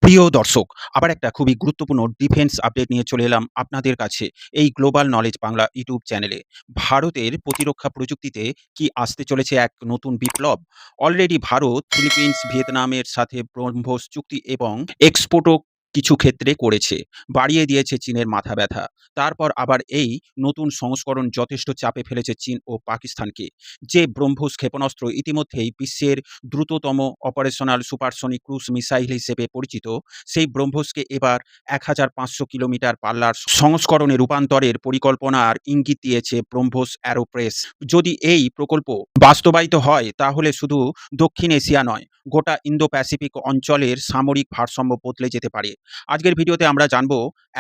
প্রিয় দর্শক, আবার একটা খুবই গুরুত্বপূর্ণ ডিফেন্স আপডেট নিয়ে চলে এলাম আপনাদের কাছে এই গ্লোবাল নলেজ বাংলা ইউটিউব চ্যানেলে। ভারতের প্রতিরক্ষা প্রযুক্তিতে কি আসতে চলেছে এক নতুন বিপ্লব? অলরেডি ভারত ফিলিপিন্স, ভিয়েতনামের সাথে ব্রহ্মস চুক্তি এবং এক্সপোর্টও কিছু ক্ষেত্রে করেছে। বাড়িয়ে দিয়েছে চীনের মাথা ব্যথা। তারপর আবার এই নতুন সংস্করণ যথেষ্ট চাপে ফেলেছে চীন ও পাকিস্তানকে। যে ব্রহ্মস ক্ষেপণাস্ত্র ইতিমধ্যেই বিশ্বের দ্রুততম অপারেশনাল সুপারসনিক ক্রুজ মিসাইল হিসেবে পরিচিত, সেই ব্রহ্মসকে এবার ১৫০০ কিলোমিটার পাল্লার সংস্করণে রূপান্তরের পরিকল্পনার ইঙ্গিত দিয়েছে ব্রহ্মস অ্যারোস্পেস। যদি এই প্রকল্প বাস্তবায়িত হয় তাহলে শুধু দক্ষিণ এশিয়া নয়, গোটা ইন্দো প্যাসিফিক অঞ্চলের সামরিক ভারসাম্য বদলে যেতে পারে। আজকের ভিডিওতে আমরা জানব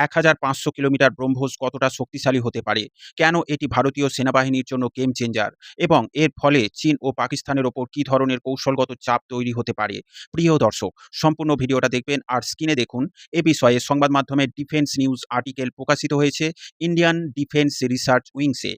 ১৫০০ কিলোমিটার ব্রহ্মস কতটা শক্তিশালী হতে পারে, কেন এটি ভারতীয় সেনাবাহিনীর জন্য গেম চেঞ্জার এবং এর ফলে চীন ও পাকিস্তানের ওপর কী ধরনের কৌশলগত চাপ তৈরি হতে পারে। প্রিয় দর্শক, সম্পূর্ণ ভিডিওটা দেখবেন আর স্ক্রিনে দেখুন এ বিষয়ে সংবাদ মাধ্যমে ডিফেন্স নিউজ আর্টিকেল প্রকাশিত হয়েছে ইন্ডিয়ান ডিফেন্স রিসার্চ উইংসে।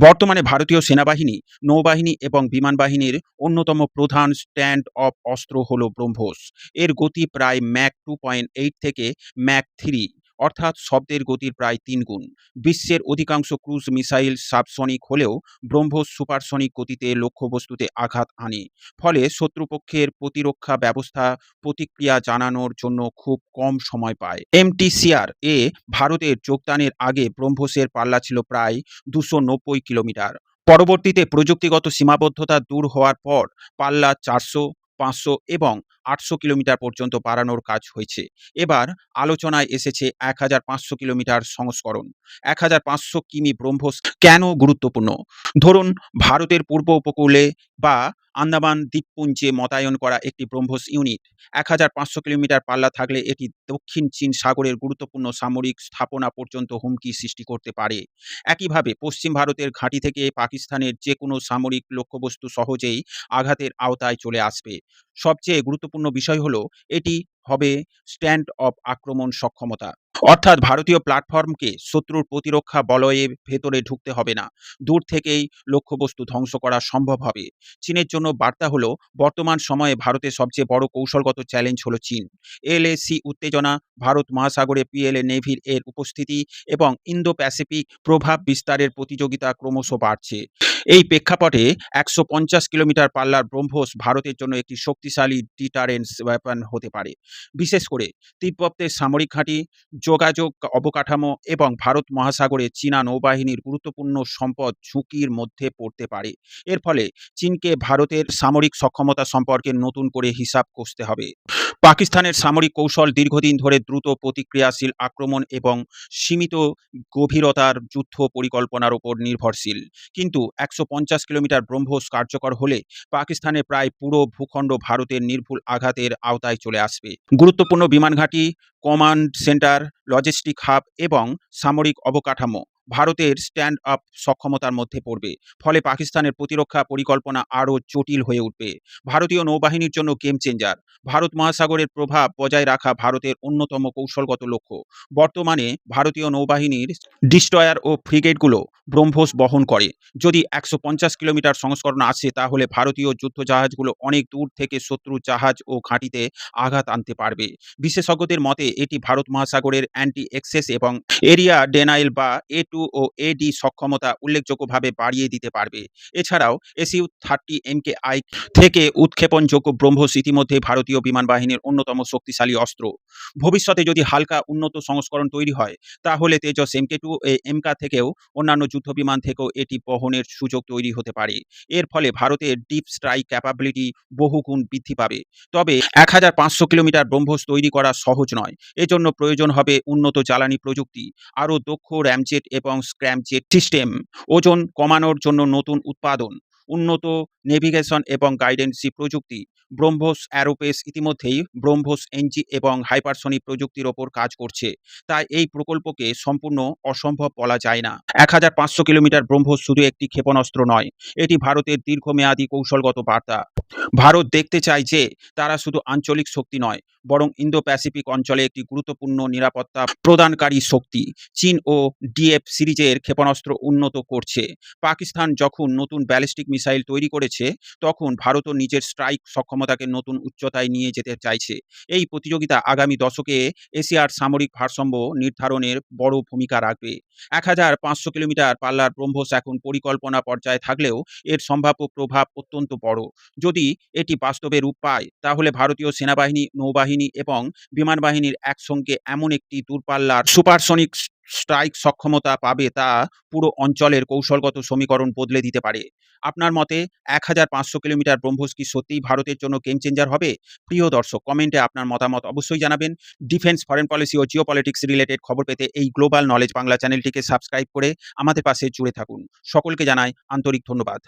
বর্তমানে ভারতীয় সেনাবাহিনী, নৌবাহিনী এবং বিমান বাহিনীর অন্যতম প্রধান স্ট্যান্ড অফ অস্ত্র হল ব্রহ্মস। এর গতি প্রায় ম্যাক 2.8 থেকে ম্যাক 3, অর্থাৎ শব্দের গতির প্রায় ৩ গুণ। বিশ্বের অধিকাংশ ক্রুজ মিসাইল সাবসনিক হলেও ব্রহ্মস সুপারসনিক গতিতে লক্ষ্যবস্তুতে আঘাত আনে। ফলে শত্রুপক্ষের প্রতিরক্ষা ব্যবস্থা প্রতিক্রিয়া জানানোর জন্য খুব কম সময় পায়। এমটিসিআর এ ভারতের যোগদানের আগে ব্রহ্মসের পাল্লা ছিল প্রায় ২৯০ কিলোমিটার। পরবর্তীতে প্রযুক্তিগত সীমাবদ্ধতা দূর হওয়ার পর পাল্লা ৪০০, ৫০০ এবং ৮০০ কিলোমিটার পর্যন্ত বাড়ানোর কাজ হয়েছে। এবার আলোচনায় এসেছে ১৫০০ কিলোমিটার সংস্করণ। ১৫০০ কিমি ব্রহ্মস কেন গুরুত্বপূর্ণ? ধরুন, ভারতের পূর্ব উপকূলে বা আন্দামান দ্বীপপুঞ্জে মোতায়েন করা একটি ব্রহ্মস ইউনিট ১৫০০ কিলোমিটার পাল্লা থাকলে এটি দক্ষিণ চীন সাগরের গুরুত্বপূর্ণ সামরিক স্থাপনা পর্যন্ত হুমকি সৃষ্টি করতে পারে। একইভাবে পশ্চিম ভারতের ঘাঁটি থেকে পাকিস্তানের যে কোনো সামরিক লক্ষ্যবস্তু সহজেই আঘাতের আওতায় চলে আসবে। সবচেয়ে গুরুত্বপূর্ণ বিষয় হলো এটি হবে স্ট্যান্ড অফ আক্রমণ সক্ষমতা, অর্থাৎ ভারতীয় প্ল্যাটফর্মকে শত্রুর প্রতিরক্ষা বলয়ের ভেতরে ঢুকতে হবে না, দূর থেকেই লক্ষ্যবস্তু ধ্বংস করা সম্ভব হবে। চীনের জন্য বার্তা হলো বর্তমান সময়ে ভারতের সবচেয়ে বড় কৌশলগত চ্যালেঞ্জ হলো চীন। এলএসি উত্তেজনা, ভারত মহাসাগরে পিএলএ নেভির এর উপস্থিতি এবং ইন্দো প্যাসিফিক প্রভাব বিস্তারের প্রতিযোগিতা ক্রমশ বাড়ছে। এই প্রেক্ষাপটে ১৫০ কিলোমিটার পাল্লার ব্রহ্মস ভারতের জন্য একটি শক্তিশালী ডিটারেন্স ওয়েপন হতে পারে। বিশেষ করে তিব্বতের সামরিক ঘাঁটি, যোগাযোগ অবকাঠামো এবং ভারত মহাসাগরে চীনা নৌবাহিনীর গুরুত্বপূর্ণ সম্পদ ঝুঁকির মধ্যে পড়তে পারে। এর ফলে চীনকে ভারতের সামরিক সক্ষমতা সম্পর্কে নতুন করে হিসাব কষতে হবে। পাকিস্তানের সামরিক কৌশল দীর্ঘদিন ধরে দ্রুত প্রতিক্রিয়াশীল আক্রমণ এবং সীমিত গভীরতার যুদ্ধ পরিকল্পনার উপর নির্ভরশীল। কিন্তু ১৫০ কিলোমিটার ব্রহ্মস কার্যকর হলে পাকিস্তানের প্রায় পুরো ভূখণ্ড ভারতের নির্ভুল আঘাতের আওতায় চলে আসবে। গুরুত্বপূর্ণ বিমান ঘাঁটি, কমান্ড সেন্টার, লজিস্টিক হাব এবং সামরিক অবকাঠামো ভারতের স্ট্যান্ড আপ সক্ষমতার মধ্যে পড়বে। ফলে পাকিস্তানের প্রতিরক্ষা পরিকল্পনা আরও জটিল হয়ে উঠবে। ভারতীয় নৌবাহিনীর জন্য গেম চেঞ্জার। ভারত মহাসাগরের প্রভাব বজায় রাখা ভারতের অন্যতম কৌশলগত লক্ষ্য। বর্তমানে ভারতীয় নৌবাহিনীর ডিস্ট্রয়ার ও ফ্রিগেটগুলো ব্রহ্মস বহন করে। যদি ১৫০ কিলোমিটার সংস্করণ আসে তাহলে ভারতীয় যুদ্ধজাহাজগুলো অনেক দূর থেকে শত্রু জাহাজ ও ঘাঁটিতে আঘাত আনতে পারবে। বিশেষজ্ঞদের মতে এটি ভারত মহাসাগরের অ্যান্টি এক্সেস এবং এরিয়া ডেনাইল বা A2 ও AD সক্ষমতা উল্লেখযোগ্যভাবে বাড়িয়ে দিতে পারবে। এছাড়াও SU-30 MKI থেকে উৎক্ষেপণযোগ্য ব্রহ্মস ইতিমধ্যে ভারতীয় বিমান বাহিনীর অন্যতম শক্তিশালী অস্ত্র। ভবিষ্যতে যদি হালকা উন্নত সংস্করণ তৈরি হয় তাহলে তেজস MK2 MK থেকেও অন্যান্য যুদ্ধবিমান থেকেও এটি বহনের সুযোগ তৈরি হতে পারে। এর ফলে ভারতের ডিপ স্ট্রাইক ক্যাপাবিলিটি বহুগুণ বৃদ্ধি পাবে। তবে ১৫০০ কিলোমিটার ব্রহ্মস তৈরি করা সহজ নয়। এজন্য প্রয়োজন হবে উন্নত জ্বালানি প্রযুক্তি, আরও দক্ষ র্যামজেট এবং স্ক্র্যামজেট সিস্টেম, ওজন কমানোর জন্য নতুন উৎপাদন, উন্নত নেভিগেশন এবং গাইডেন্সি প্রযুক্তি। ব্রহ্মস অ্যারোস্পেস ইতিমধ্যেই ব্রহ্মস এনজি এবং হাইপারসনিক প্রযুক্তির ওপর কাজ করছে। তাই এই প্রকল্পকে সম্পূর্ণ অসম্ভব বলা যায় না। ১৫০০ কিলোমিটার ব্রহ্মস শুধু একটি ক্ষেপণাস্ত্র নয়, এটি ভারতের দীর্ঘমেয়াদী কৌশলগত বার্তা। ভারত দেখতে চায় যে তারা শুধু আঞ্চলিক শক্তি নয়, বরং ইন্দো প্যাসিফিক অঞ্চলে একটি গুরুত্বপূর্ণ নিরাপত্তা প্রদানকারী শক্তি। চীন ও ডিএফ সিরিজের ক্ষেপণাস্ত্র উন্নত করছে। পাকিস্তান যখন নতুন ব্যালিস্টিক মিসাইল তৈরি করেছে, তখন ভারতও নিজের স্ট্রাইক সক্ষমতাকে নতুন উচ্চতায় নিয়ে যেতে চাইছে। এই প্রতিযোগিতা আগামী দশকে এশিয়ার সামরিক ভারসাম্য নির্ধারণের বড় ভূমিকা রাখবে। ১,৫০০ কিলোমিটার পাল্লার ব্রহ্মস এখন পরিকল্পনা পর্যায়ে থাকলেও এর সম্ভাব্য প্রভাব অত্যন্ত বড়। যদি এটি বাস্তবে রূপ পায়, তাহলে ভারতীয় সেনাবাহিনী, নৌবাহিনী এবং বিমান বাহিনীর একসঙ্গে এমন একটি দূরপাল্লার সুপারসনিক স্ট্রাইক সক্ষমতা পাবে, তা পুরো অঞ্চলের কৌশলগত সমীকরণ বদলে দিতে পারে। আপনার মতে ১,৫০০ কিলোমিটার ব্রহ্মস কি সত্যিই ভারতের জন্য গেম চেঞ্জার হবে? প্রিয় দর্শক, কমেন্টে আপনার মতামত অবশ্যই জানাবেন। ডিফেন্স, ফরেন পলিসি ও জিওপলিটিক্স রিলেটেড খবর পেতে এই গ্লোবাল নলেজ বাংলা চ্যানেলটিকে সাবস্ক্রাইব করে আমাদের পাশে জুড়ে থাকুন। সকলকে জানাই আন্তরিক ধন্যবাদ।